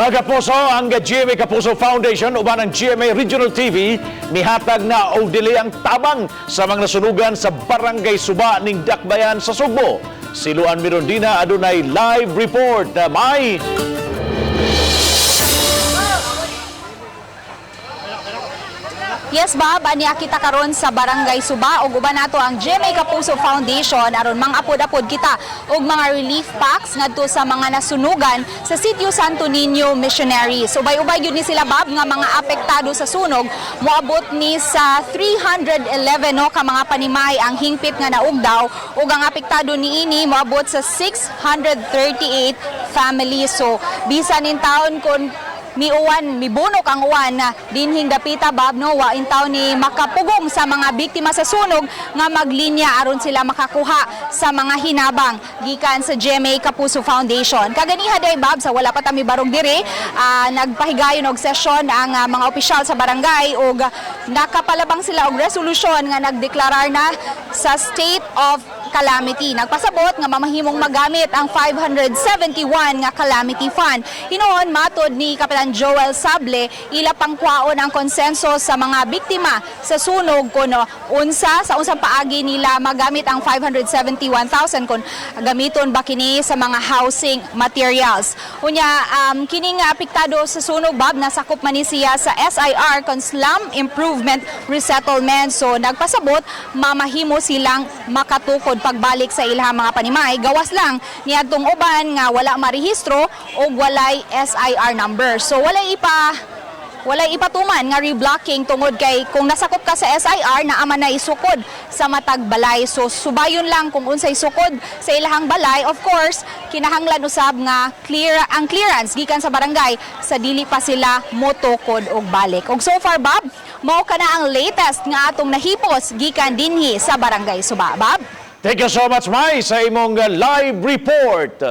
Mga kapuso, ang GMA Kapuso Foundation uban ang GMA Regional TV mihatag na og dili ang tabang sa mga nasunugan sa Barangay Suba ning Dakbayan sa Sugbo. Si Luan Mirondina adunay live report na may Yes, Bob, aniya kita karon sa Barangay Suba ug uban nato ang GMA Kapuso Foundation aron mangapod-apod kita og mga relief packs ngadto sa mga nasunugan sa Sitio Santo Niño Missionaries. Ubay-ubay gyud ni sila, Bob, nga mga apektado sa sunog, moabot ni sa 311 ka mga panimay ang hingpit nga naugdaw ug ang apektado niini moabot sa 638 families. So bisan in taon kon mibunok ang uwan na dinhing dapita, Bob, no, wain taw ni makapugong sa mga biktima sa sunog nga maglinya aron sila makakuha sa mga hinabang gikan sa GMA Kapuso Foundation. Kaganiha day, Bob, sa wala pa tami barog diri, nagpahigayon og sesyon ang mga opisyal sa barangay ug nakapalabang sila og resolusyon nga nagdeklarar na sa state of calamity. Nagpasabot nga mamahimong magamit ang 571 nga calamity fund. Hinoon matod ni Kapitan Joel Sable, ila pangkwaon ang konsenso sa mga biktima sa sunog kuno sa unsang paagi nila magamit ang 571,000 kun gamiton ba kini sa mga housing materials. Unya kini nga apektado sa sunog, Bob, nasakop man ni siya sa SIR kon Slum Improvement Resettlement. So nagpasabot mamahimo silang makatukod pagbalik sa ilahang mga panimay, gawas lang niadtong uban nga wala marehistro o walay SIR number. So walay ipatuman nga reblocking tungod kay kung nasakop ka sa SIR na ama na isukod sa matag balay. So subayon lang kung unsay sukod sa ilahang balay. Of course, kinahanglan usab nga ang clearance gikan sa barangay sa dili pa sila motukod og balik. Og so far, Bob, mao kana ang latest nga atong nahipos gikan dinhi sa Barangay Suba, Bob. Thank you so much, Mai, sa imong live report.